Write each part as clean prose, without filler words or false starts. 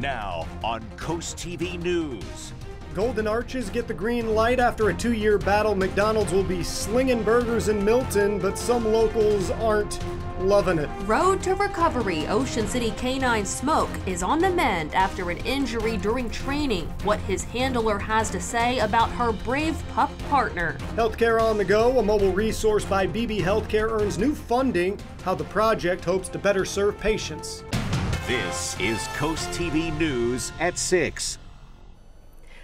Now on CoastTV News. Golden Arches get the green light after a 2-year battle. McDonald's will be slinging burgers in Milton, but some locals aren't loving it. Road to recovery. Ocean City canine Smoke is on the mend after an injury during training. What his handler has to say about her brave pup partner. Healthcare on the go. A mobile resource by BB Healthcare earns new funding. How the project hopes to better serve patients. This is CoastTV News at 6.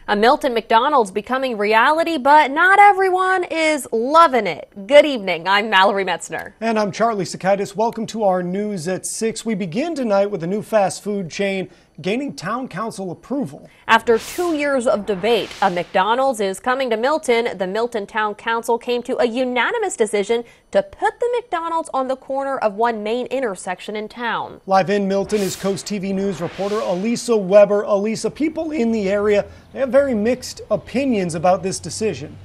A Milton McDonald's becoming reality, but not everyone is loving it. Good evening. I'm Mallory Metzner. And I'm Charlie Sakaitis. Welcome to our News at 6. We begin tonight with a new fast food chain gaining town council approval. After 2 years of debate, a McDonald's is coming to Milton. The Milton Town Council came to a unanimous decision to put the McDonald's on the corner of one main intersection in town. Live in Milton is CoastTV News reporter Elisa Weber. Elisa, people in the area, they have very mixed opinions about this decision.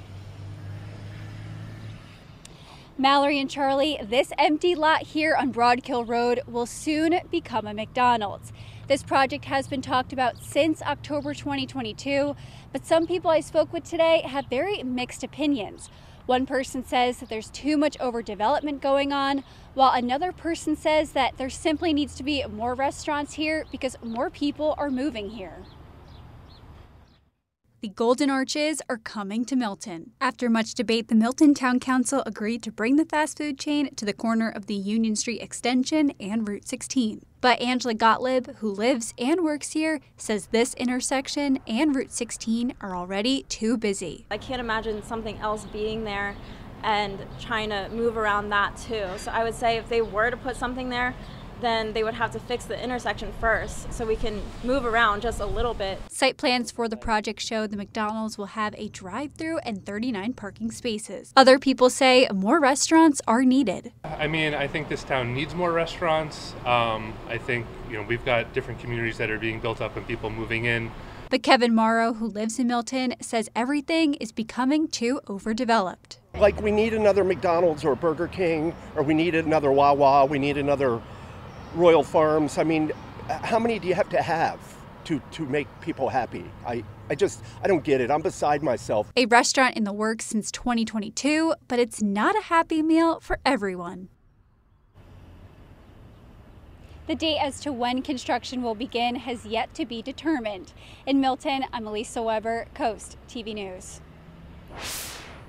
Mallory and Charlie, this empty lot here on Broadkill Road will soon become a McDonald's. This project has been talked about since October 2022, but some people I spoke with today have very mixed opinions. One person says that there's too much overdevelopment going on, while another person says that there simply needs to be more restaurants here because more people are moving here. The Golden Arches are coming to Milton. After much debate, the Milton Town Council agreed to bring the fast food chain to the corner of the Union Street Extension and Route 16. But Angela Gottlieb, who lives and works here, says this intersection and Route 16 are already too busy. I can't imagine something else being there and trying to move around that too. So I would say if they were to put something there, then they would have to fix the intersection first so we can move around just a little bit. Site plans for the project show the McDonald's will have a drive-through and 39 parking spaces. Other people say more restaurants are needed. I mean, I think this town needs more restaurants. I think, we've got different communities that are being built up and people moving in. But Kevin Morrow, who lives in Milton, says everything is becoming too overdeveloped. Like we need another McDonald's or Burger King, or we need another Wawa, we need another Royal Farms. I mean, how many do you have to make people happy? I don't get it. I'm beside myself. A restaurant in the works since 2022, but it's not a happy meal for everyone. The date as to when construction will begin has yet to be determined. In Milton, I'm Elisa Weber, Coast TV News.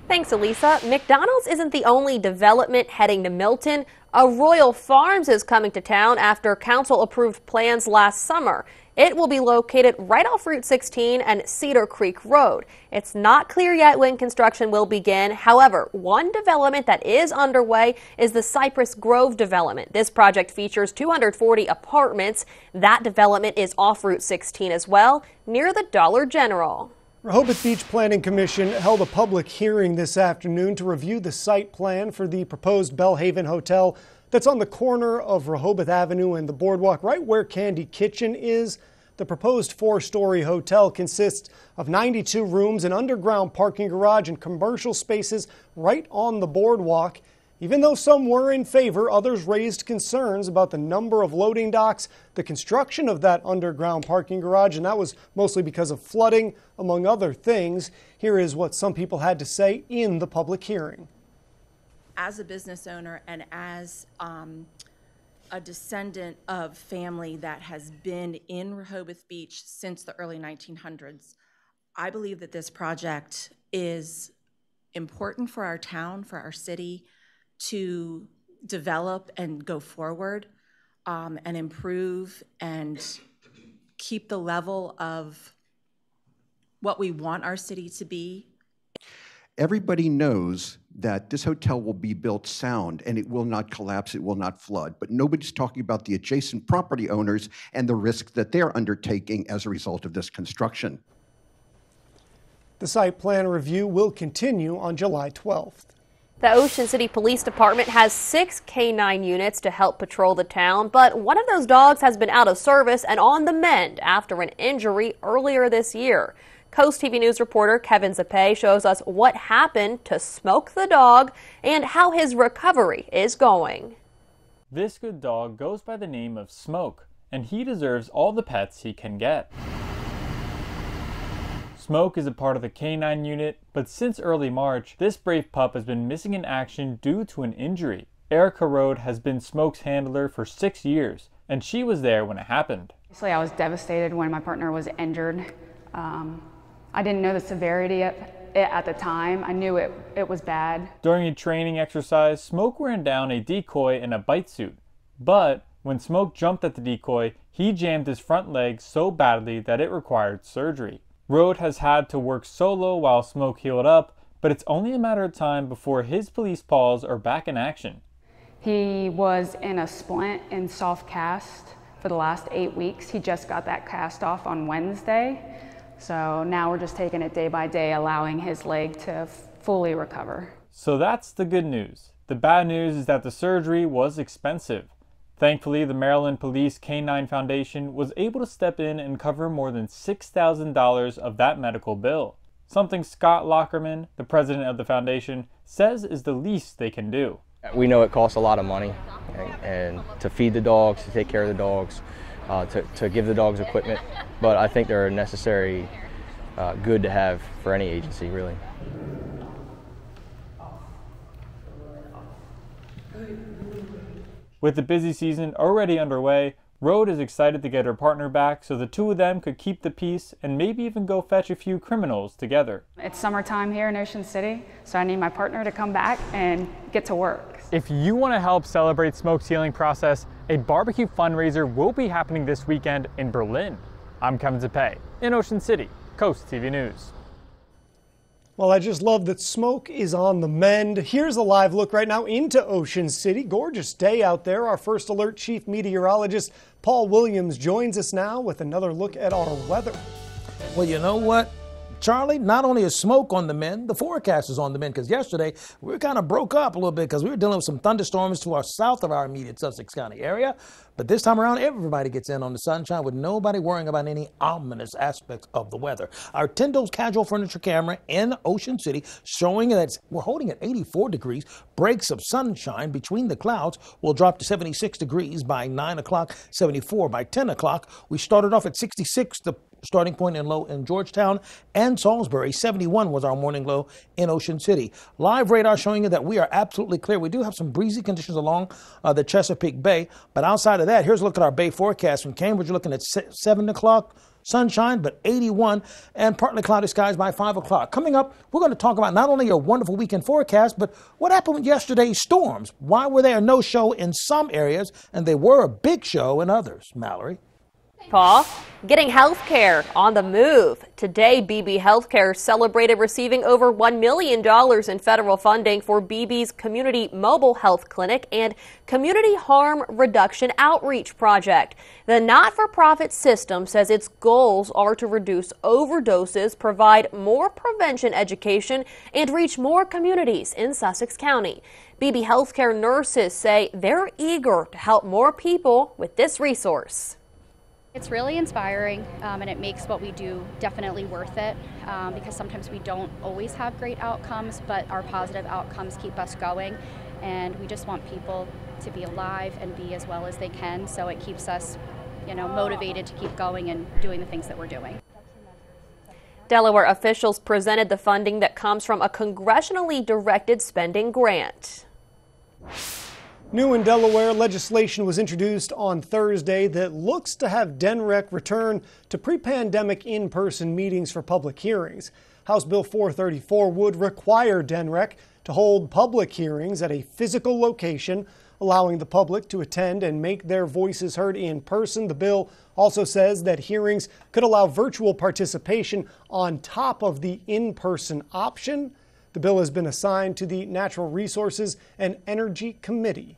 Thanks, Elisa. McDonald's isn't the only development heading to Milton. A Royal Farms is coming to town after council approved plans last summer. It will be located right off Route 16 and Cedar Creek Road. It's not clear yet when construction will begin. However, one development that is underway is the Cypress Grove development. This project features 240 apartments. That development is off Route 16 as well, near the Dollar General. Rehoboth Beach Planning Commission held a public hearing this afternoon to review the site plan for the proposed Belhaven Hotel that's on the corner of Rehoboth Avenue and the boardwalk right where Candy Kitchen is. The proposed 4-story hotel consists of 92 rooms, an underground parking garage, and commercial spaces right on the boardwalk. Even though some were in favor, others raised concerns about the number of loading docks, the construction of that underground parking garage, and that was mostly because of flooding, among other things. Here is what some people had to say in the public hearing. As a business owner and as a descendant of family that has been in Rehoboth Beach since the early 1900s, I believe that this project is important for our town, for our city, to develop and go forward and improve and keep the level of what we want our city to be. Everybody knows that this hotel will be built sound and it will not collapse, it will not flood, but nobody's talking about the adjacent property owners and the risk that they're undertaking as a result of this construction. The site plan review will continue on July 12th. The Ocean City Police Department has 6 canine units to help patrol the town, but one of those dogs has been out of service and on the mend after an injury earlier this year. Coast TV News reporter Kevin Zappe shows us what happened to Smoke the dog and how his recovery is going. This good dog goes by the name of Smoke. and he deserves all the pets he can get. Smoke is a part of the K9 unit, but since early March, this brave pup has been missing in action due to an injury. Erica Rode has been Smoke's handler for 6 years, and she was there when it happened. Obviously, I was devastated when my partner was injured. I didn't know the severity of it at the time. I knew it was bad. During a training exercise, Smoke ran down a decoy in a bite suit. But when Smoke jumped at the decoy, he jammed his front leg so badly that it required surgery. Rode has had to work solo while Smoke healed up, but it's only a matter of time before his police paws are back in action. He was in a splint and soft cast for the last 8 weeks. He just got that cast off on Wednesday. So now we're just taking it day by day, allowing his leg to fully recover. So that's the good news. The bad news is that the surgery was expensive. Thankfully, the Maryland Police K9 Foundation was able to step in and cover more than $6,000 of that medical bill. Something Scott Lockerman, the president of the foundation, says is the least they can do. We know it costs a lot of money, and to feed the dogs, to take care of the dogs, to give the dogs equipment, but I think they're a necessary good to have for any agency, really. With the busy season already underway, Rode is excited to get her partner back so the two of them could keep the peace and maybe even go fetch a few criminals together. It's summertime here in Ocean City, so I need my partner to come back and get to work. If you want to help celebrate Smoke's healing process, a barbecue fundraiser will be happening this weekend in Berlin. I'm Kevin Zappé in Ocean City, Coast TV News. Well, I just love that Smoke is on the mend. Here's a live look right now into Ocean City. Gorgeous day out there. Our First Alert Chief Meteorologist Paul Williams joins us now with another look at our weather. Well, you know what, Charlie? Not only is Smoke on the mend, the forecast is on the mend, because yesterday we kind of broke up a little bit because we were dealing with some thunderstorms to our south of our immediate Sussex County area. But this time around, everybody gets in on the sunshine with nobody worrying about any ominous aspects of the weather. Our Tyndall's Casual Furniture camera in Ocean City showing that we're holding at 84 degrees. Breaks of sunshine between the clouds will drop to 76 degrees by 9 o'clock, 74 by 10 o'clock. We started off at 66, the starting point and low in Georgetown and Salisbury. 71 was our morning low in Ocean City. Live radar showing you that we are absolutely clear. We do have some breezy conditions along the Chesapeake Bay, but outside of that, here's a look at our bay forecast. From Cambridge, you're looking at 7 o'clock, sunshine, but 81, and partly cloudy skies by 5 o'clock. Coming up, we're going to talk about not only your wonderful weekend forecast, but what happened with yesterday's storms. Why were they a no-show in some areas, and they were a big show in others? Mallory? Paul, getting health care on the move. Today, BB Healthcare celebrated receiving over $1 million in federal funding for BB's Community Mobile Health Clinic and Community Harm Reduction Outreach Project. The not-for-profit system says its goals are to reduce overdoses, provide more prevention education, and reach more communities in Sussex County. BB Healthcare nurses say they're eager to help more people with this resource. It's really inspiring, and it makes what we do definitely worth it, because sometimes we don't always have great outcomes, but our positive outcomes keep us going, and we just want people to be alive and be as well as they can, so it keeps us, motivated to keep going and doing the things that we're doing. Delaware officials presented the funding that comes from a congressionally directed spending grant. New in Delaware, legislation was introduced on Thursday that looks to have DNREC return to pre-pandemic in-person meetings for public hearings. House Bill 434 would require DNREC to hold public hearings at a physical location, allowing the public to attend and make their voices heard in person. The bill also says that hearings could allow virtual participation on top of the in-person option. The bill has been assigned to the Natural Resources and Energy Committee.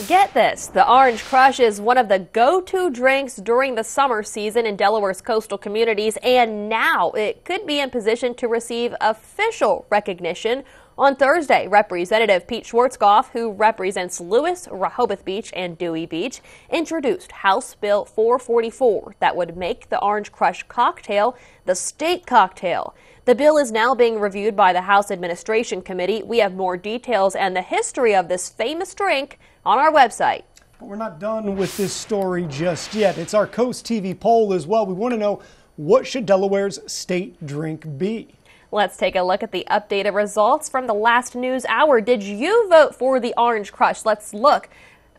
Get this, the Orange Crush is one of the go-to drinks during the summer season in Delaware's coastal communities, and now it could be in position to receive official recognition. On Thursday, Representative Pete Schwarzkopf, who represents Lewis, Rehoboth Beach, and Dewey Beach, introduced House Bill 444 that would make the Orange Crush cocktail the state cocktail. The bill is now being reviewed by the House Administration Committee. We have more details and the history of this famous drink on our website. But we're not done with this story just yet. It's our Coast TV poll as well. We want to know, what should Delaware's state drink be? Let's take a look at the updated results from the last news hour. Did you vote for the Orange Crush? Let's look.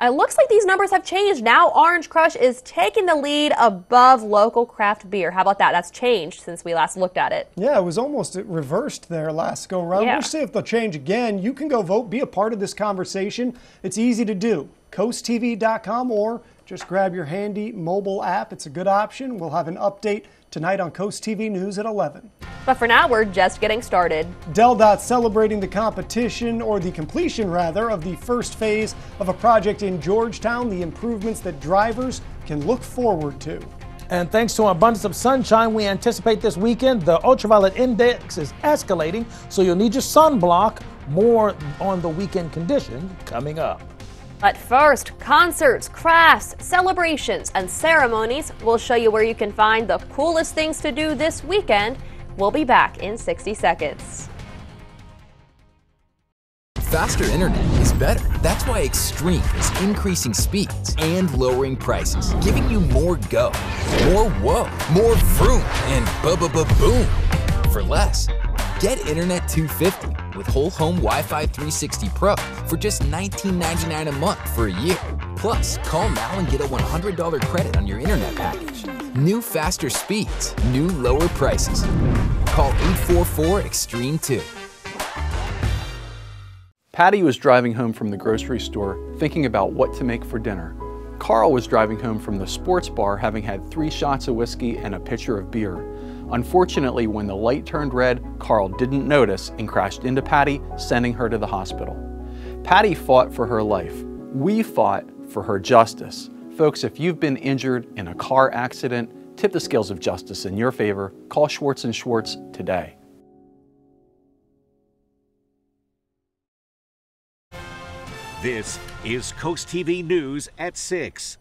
It looks like these numbers have changed. Now Orange Crush is taking the lead above local craft beer. How about that? That's changed since we last looked at it. Yeah, it was almost reversed there last go around. Yeah. We'll see if they'll change again. You can go vote, be a part of this conversation. It's easy to do. CoastTV.com, or just grab your handy mobile app. It's a good option. We'll have an update tonight on Coast TV News at 11. But for now, we're just getting started. DelDOT celebrating the completion, rather, of the first phase of a project in Georgetown, the improvements that drivers can look forward to. And thanks to an abundance of sunshine we anticipate this weekend, the ultraviolet index is escalating, so you'll need your sunblock. More on the weekend conditions coming up. But first, concerts, crafts, celebrations, and ceremonies. We'll show you where you can find the coolest things to do this weekend. We'll be back in 60 seconds. Faster internet is better. That's why Extreme is increasing speeds and lowering prices, giving you more go, more whoa, more vroom, and boom for less. Get Internet 250 with whole home Wi-Fi 360 Pro for just $19.99 a month for a year. Plus, call now and get a $100 credit on your internet package. New faster speeds, new lower prices. Call 844-EXTREME2. Patty was driving home from the grocery store thinking about what to make for dinner. Carl was driving home from the sports bar having had 3 shots of whiskey and a pitcher of beer. Unfortunately, when the light turned red, Carl didn't notice and crashed into Patty, sending her to the hospital. Patty fought for her life. We fought for her justice. Folks, if you've been injured in a car accident, tip the scales of justice in your favor. Call Schwartz & Schwartz today. This is Coast TV News at 6.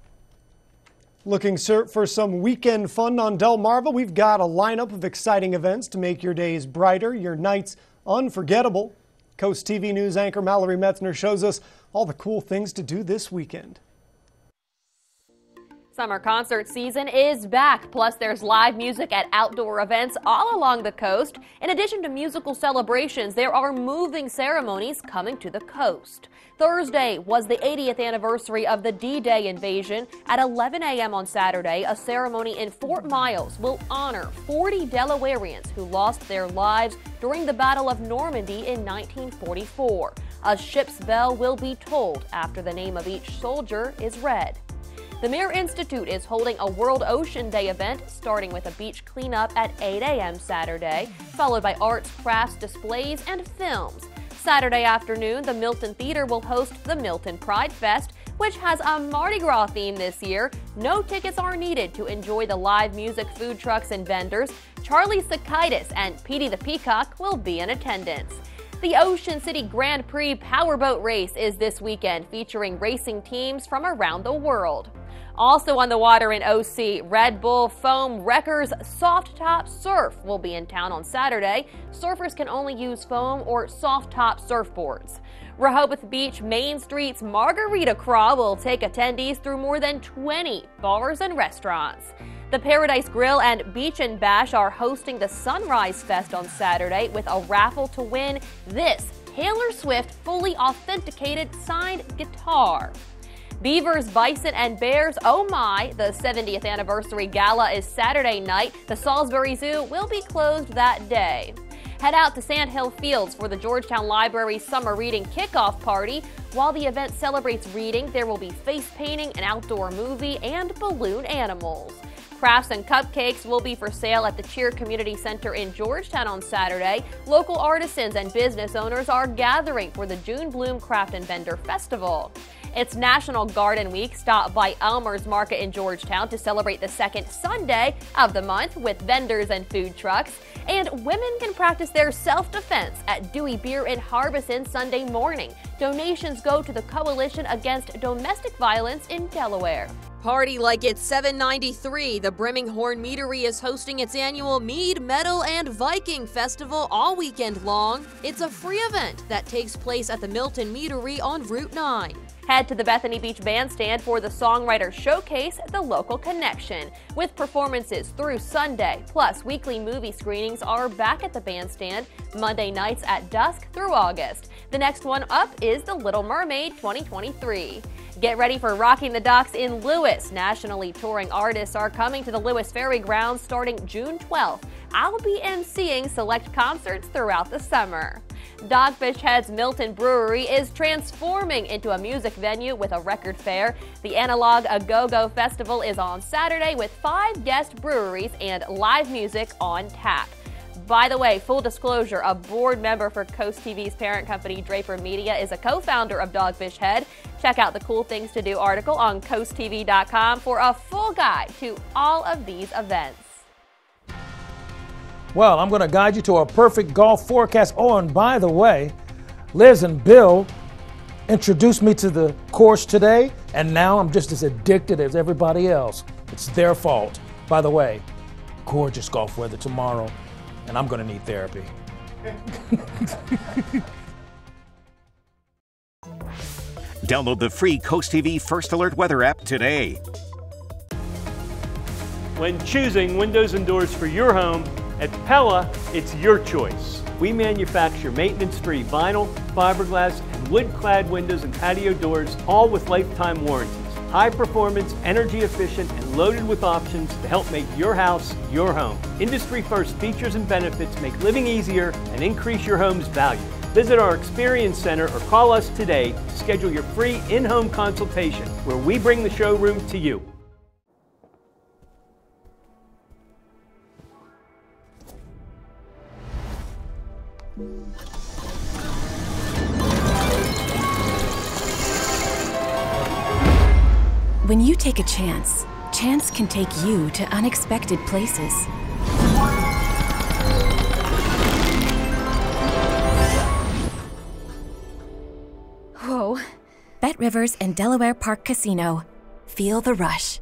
Looking for some weekend fun on Delmarva? We've got a lineup of exciting events to make your days brighter, your nights unforgettable. Coast TV News anchor Mallory Metzner shows us all the cool things to do this weekend. Summer concert season is back, plus there's live music at outdoor events all along the coast. In addition to musical celebrations, there are moving ceremonies coming to the coast. Thursday was the 80th anniversary of the D-Day invasion. At 11 a.m. on Saturday, a ceremony in Fort Miles will honor 40 Delawareans who lost their lives during the Battle of Normandy in 1944. A ship's bell will be tolled after the name of each soldier is read. The Mir Institute is holding a World Ocean Day event, starting with a beach cleanup at 8 a.m. Saturday, followed by arts, crafts, displays, and films. Saturday afternoon, the Milton Theater will host the Milton Pride Fest, which has a Mardi Gras theme this year. No tickets are needed to enjoy the live music, food trucks, and vendors. Charlie Sakaitis and Petey the Peacock will be in attendance. The Ocean City Grand Prix Powerboat Race is this weekend, featuring racing teams from around the world. Also on the water in OC, Red Bull Foam Wreckers Soft Top Surf will be in town on Saturday. Surfers can only use foam or soft top surfboards. Rehoboth Beach Main Street's Margarita Crawl will take attendees through more than 20 bars and restaurants. The Paradise Grill and Beach and Bash are hosting the Sunrise Fest on Saturday with a raffle to win this Taylor Swift fully authenticated signed guitar. Beavers, Bison, and Bears, oh my, the 70th anniversary gala is Saturday night. The Salisbury Zoo will be closed that day. Head out to Sand Hill Fields for the Georgetown Library Summer Reading Kickoff Party. While the event celebrates reading, there will be face painting, an outdoor movie, and balloon animals. Crafts and cupcakes will be for sale at the Cheer Community Center in Georgetown on Saturday. Local artisans and business owners are gathering for the June Bloom Craft and Vendor Festival. It's National Garden Week. Stop by Elmer's Market in Georgetown to celebrate the second Sunday of the month with vendors and food trucks. And women can practice their self-defense at Dewey Beer in Harbison Sunday morning. Donations go to the Coalition Against Domestic Violence in Delaware. Party like it's 793. The Brimminghorn Meadery is hosting its annual Mead, Metal, and Viking Festival all weekend long. It's a free event that takes place at the Milton Meadery on Route 9. Head to the Bethany Beach Bandstand for the Songwriter Showcase, The Local Connection, with performances through Sunday. Plus, weekly movie screenings are back at the Bandstand Monday nights at dusk through August. The next one up is The Little Mermaid 2023. Get ready for Rocking the Docks in Lewis. Nationally touring artists are coming to the Lewis Ferry Grounds starting June 12th. I'll be emceeing select concerts throughout the summer. Dogfish Head's Milton Brewery is transforming into a music venue with a record fair. The Analog A-Go-Go Festival is on Saturday with 5 guest breweries and live music on tap. By the way, full disclosure, a board member for CoastTV's parent company, Draper Media, is a co-founder of Dogfish Head. Check out the Cool Things to Do article on CoastTV.com for a full guide to all of these events. Well, I'm going to guide you to a perfect golf forecast. Oh, and by the way, Liz and Bill introduced me to the course today, and now I'm just as addicted as everybody else. It's their fault. By the way, gorgeous golf weather tomorrow, and I'm going to need therapy. Download the free Coast TV First Alert Weather app today. When choosing windows and doors for your home, at Pella, it's your choice. We manufacture maintenance-free vinyl, fiberglass, and wood-clad windows and patio doors, all with lifetime warranties. High performance, energy efficient, and loaded with options to help make your house your home. Industry-first features and benefits make living easier and increase your home's value. Visit our Experience Center or call us today to schedule your free in-home consultation, where we bring the showroom to you. When you take a chance, chance can take you to unexpected places. Whoa. Bet Rivers and Delaware Park Casino. Feel the rush.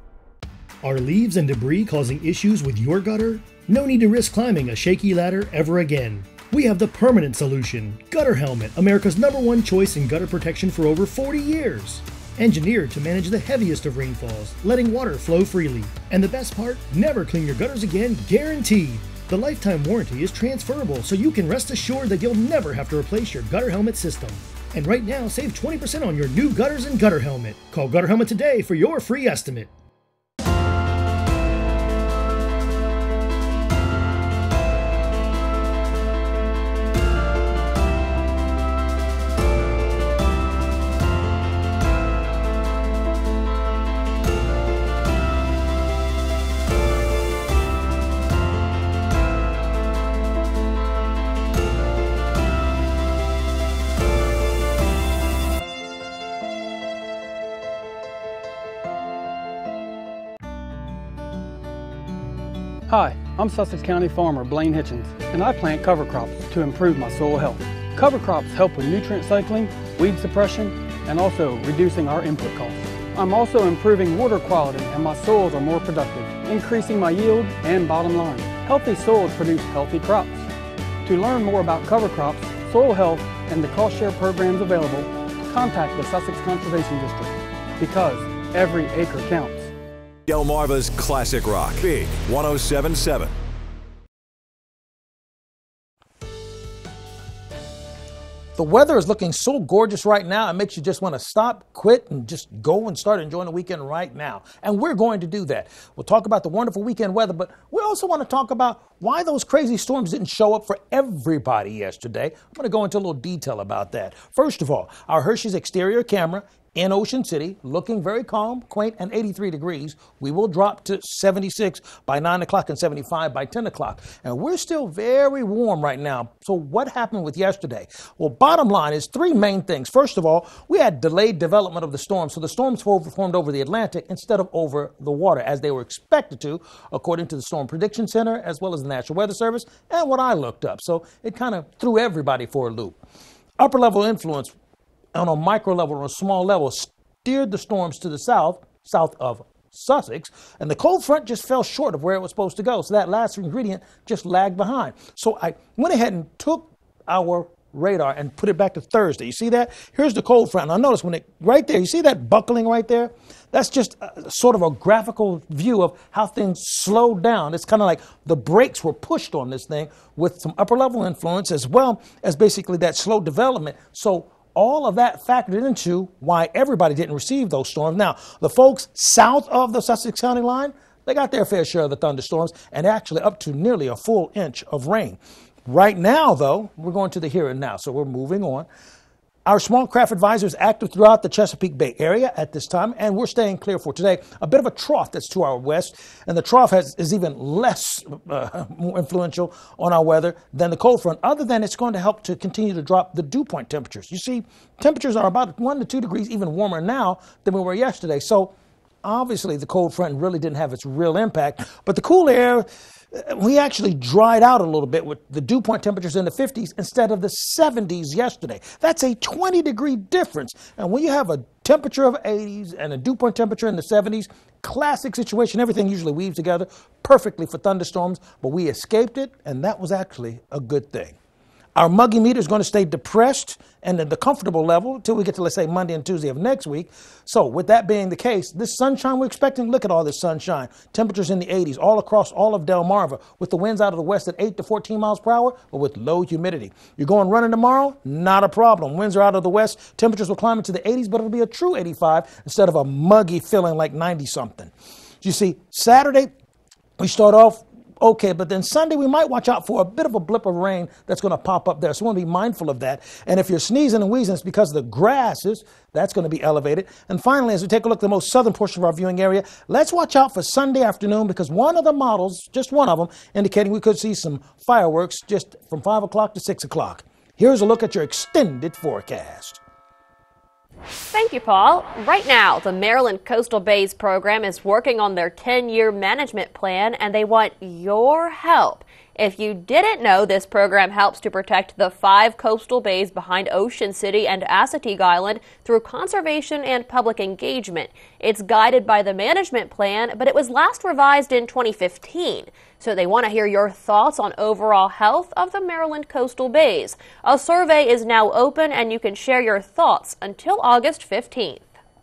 Are leaves and debris causing issues with your gutter? No need to risk climbing a shaky ladder ever again. We have the permanent solution. Gutter Helmet, America's #1 choice in gutter protection for over 40 years. Engineered to manage the heaviest of rainfalls, letting water flow freely. And the best part, never clean your gutters again, guaranteed. The lifetime warranty is transferable, so you can rest assured that you'll never have to replace your gutter helmet system. And right now, save 20% on your new gutters and Gutter Helmet. Call Gutter Helmet today for your free estimate. Hi, I'm Sussex County farmer Blaine Hitchens, and I plant cover crops to improve my soil health. Cover crops help with nutrient cycling, weed suppression, and also reducing our input costs. I'm also improving water quality, and my soils are more productive, increasing my yield and bottom line. Healthy soils produce healthy crops. To learn more about cover crops, soil health, and the cost share programs available, contact the Sussex Conservation District, because every acre counts. Delmarva's Classic Rock, Big 107.7. The weather is looking so gorgeous right now, it makes you just want to stop, quit, and just go and start enjoying the weekend right now. And we're going to do that. We'll talk about the wonderful weekend weather, but we also want to talk about why those crazy storms didn't show up for everybody yesterday. I'm going to go into a little detail about that. First of all, our Hershey's exterior camera in Ocean City, looking very calm, quaint, and 83 degrees. We will drop to 76 by 9 o'clock and 75 by 10 o'clock. And we're still very warm right now. So what happened with yesterday? Well, bottom line is 3 main things. First of all, we had delayed development of the storm. So the storms formed over the Atlantic instead of over the water, as they were expected to, according to the Storm Prediction Center, as well as the National Weather Service, and what I looked up. So it kind of threw everybody for a loop. Upper level influence on a micro level or a small level steered the storms to the south of Sussex, and the cold front just fell short of where it was supposed to go. So that last ingredient just lagged behind. So I went ahead and took our radar and put it back to Thursday. You see that? Here's the cold front. Now notice when it, right there, you see that buckling right there? That's just sort of a graphical view of how things slowed down. It's kind of like the brakes were pushed on this thing with some upper level influence as well as basically that slow development. So all of that factored into why everybody didn't receive those storms. Now, the folks south of the Sussex County line, they got their fair share of the thunderstorms and actually up to nearly a full inch of rain. Right now, though, we're going to the here and now, so we're moving on. Our small craft advisor is active throughout the Chesapeake Bay area at this time, and we're staying clear for today. A bit of a trough that's to our west, and the trough is even less more influential on our weather than the cold front, other than it's going to help to continue to drop the dew point temperatures. You see, temperatures are about 1 to 2 degrees even warmer now than we were yesterday, so obviously the cold front really didn't have its real impact, but the cool air, we actually dried out a little bit with the dew point temperatures in the 50s instead of the 70s yesterday. That's a 20-degree difference. And when you have a temperature of 80s and a dew point temperature in the 70s, classic situation. Everything usually weaves together perfectly for thunderstorms, but we escaped it, and that was actually a good thing. Our muggy meter is going to stay depressed and at the comfortable level until we get to, let's say, Monday and Tuesday of next week. So with that being the case, this sunshine we're expecting, look at all this sunshine. Temperatures in the 80s all across all of Delmarva with the winds out of the west at 8 to 14 miles per hour, but with low humidity. You're going running tomorrow? Not a problem. Winds are out of the west. Temperatures will climb into the 80s, but it'll be a true 85 instead of a muggy feeling like 90-something. You see, Saturday, we start off okay, but then Sunday we might watch out for a bit of a blip of rain that's going to pop up there. So we want to be mindful of that. And if you're sneezing and wheezing, it's because the grasses, that's going to be elevated. And finally, as we take a look at the most southern portion of our viewing area, let's watch out for Sunday afternoon because one of the models, just one of them, indicating we could see some fireworks just from 5 o'clock to 6 o'clock. Here's a look at your extended forecast. Thank you, Paul. Right now, the Maryland Coastal Bays program is working on their 10-year management plan, and they want your help. If you didn't know, this program helps to protect the 5 coastal bays behind Ocean City and Assateague Island through conservation and public engagement. It's guided by the management plan, but it was last revised in 2015. So they want to hear your thoughts on overall health of the Maryland coastal bays. A survey is now open, and you can share your thoughts until August 15th.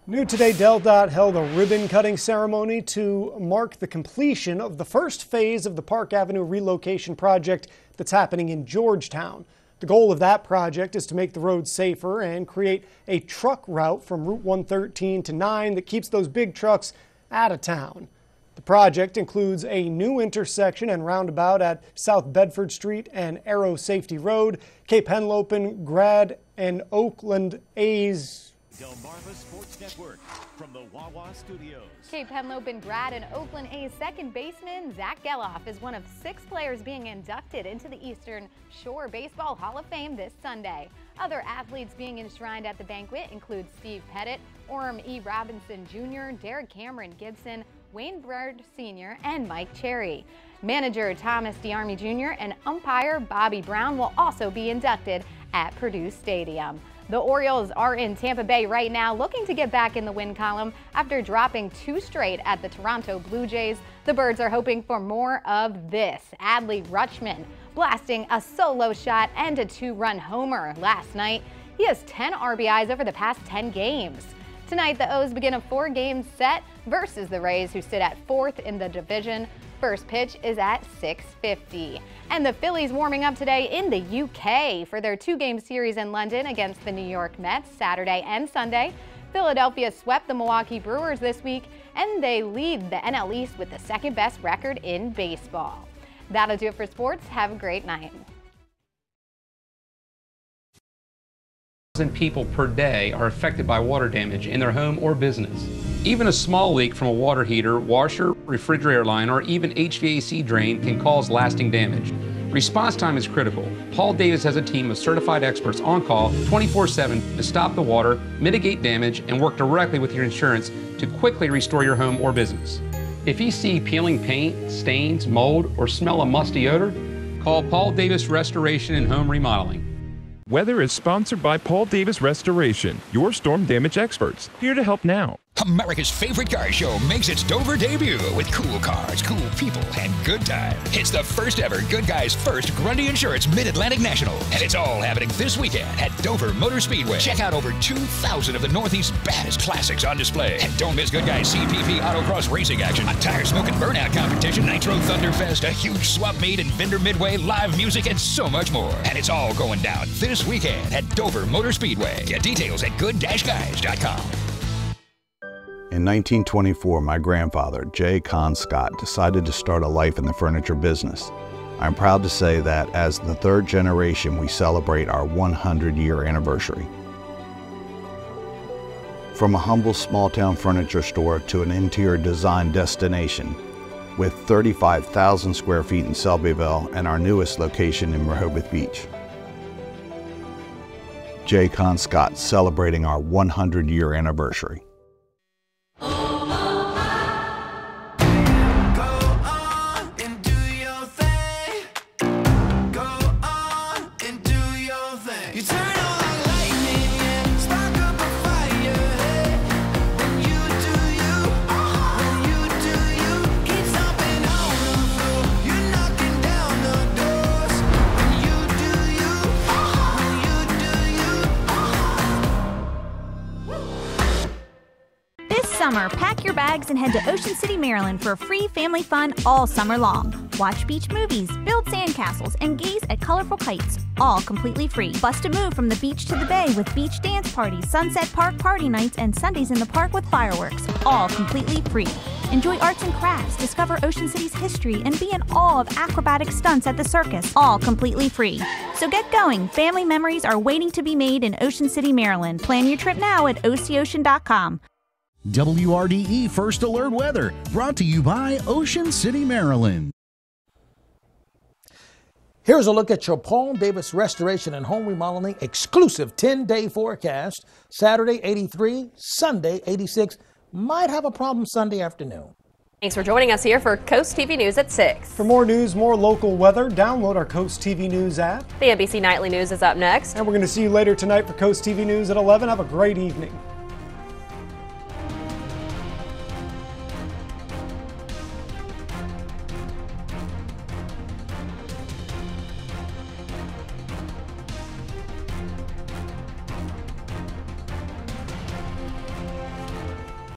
New today, DelDOT held a ribbon-cutting ceremony to mark the completion of the first phase of the Park Avenue relocation project that's happening in Georgetown. The goal of that project is to make the road safer and create a truck route from Route 113 to 9 that keeps those big trucks out of town. The project includes a new intersection and roundabout at South Bedford Street and Arrow Safety Road, Cape Henlopen, Grad, and Oakland A's. Delmarva Sports Network from the Wawa Studios. Cape Henlopen grad and Oakland A's second baseman Zach Geloff is one of 6 players being inducted into the Eastern Shore Baseball Hall of Fame this Sunday. Other athletes being enshrined at the banquet include Steve Pettit, Orem E. Robinson Jr., Derek Cameron Gibson, Wayne Bird Sr., and Mike Cherry. Manager Thomas DeArmey Jr. and umpire Bobby Brown will also be inducted at Purdue Stadium. The Orioles are in Tampa Bay right now, looking to get back in the win column after dropping 2 straight at the Toronto Blue Jays. The Birds are hoping for more of this. Adley Rutschman blasting a solo shot and a 2-run homer last night. He has 10 RBIs over the past 10 games. Tonight, the O's begin a 4-game set versus the Rays, who sit at 4th in the division. First pitch is at 6:50. And the Phillies warming up today in the UK for their 2-game series in London against the New York Mets Saturday and Sunday. Philadelphia swept the Milwaukee Brewers this week, and they lead the NL East with the 2nd-best record in baseball. That'll do it for sports. Have a great night. People per day are affected by water damage in their home or business. Even a small leak from a water heater, washer, refrigerator line, or even HVAC drain can cause lasting damage. Response time is critical. Paul Davis has a team of certified experts on call 24/7 to stop the water, mitigate damage, and work directly with your insurance to quickly restore your home or business. If you see peeling paint, stains, mold, or smell a musty odor, call Paul Davis Restoration and Home Remodeling. Weather is sponsored by Paul Davis Restoration, your storm damage experts, here to help now. America's favorite car show makes its Dover debut with cool cars, cool people, and good time. It's the first ever Good Guys First Grundy Insurance Mid-Atlantic National, and it's all happening this weekend at Dover Motor Speedway. Check out over 2,000 of the Northeast's baddest classics on display. And don't miss Good Guys CPP Autocross racing action, a tire smoke and burnout competition, Nitro Thunderfest, a huge swap meet and vendor midway, live music, and so much more. And it's all going down this weekend at Dover Motor Speedway. Get details at good-guys.com. In 1924, my grandfather, J. Con Scott, decided to start a life in the furniture business. I'm proud to say that as the third generation, we celebrate our 100-year anniversary. From a humble small-town furniture store to an interior design destination, with 35,000 square feet in Selbyville and our newest location in Rehoboth Beach. J. Con Scott, celebrating our 100-year anniversary. Summer, pack your bags and head to Ocean City, Maryland for free family fun all summer long. Watch beach movies, build sandcastles, and gaze at colorful kites, all completely free. Bust a move from the beach to the bay with beach dance parties, Sunset Park party nights, and Sundays in the park with fireworks, all completely free. Enjoy arts and crafts, discover Ocean City's history, and be in awe of acrobatic stunts at the circus, all completely free. So get going. Family memories are waiting to be made in Ocean City, Maryland. Plan your trip now at OCOcean.com. WRDE First Alert Weather, brought to you by Ocean City, Maryland. Here's a look at your Paul Davis Restoration and Home Remodeling exclusive 10-day forecast. Saturday, 83, Sunday, 86. Might have a problem Sunday afternoon. Thanks for joining us here for Coast TV News at 6. For more news, more local weather, download our Coast TV News app. The NBC Nightly News is up next. And we're going to see you later tonight for Coast TV News at 11. Have a great evening.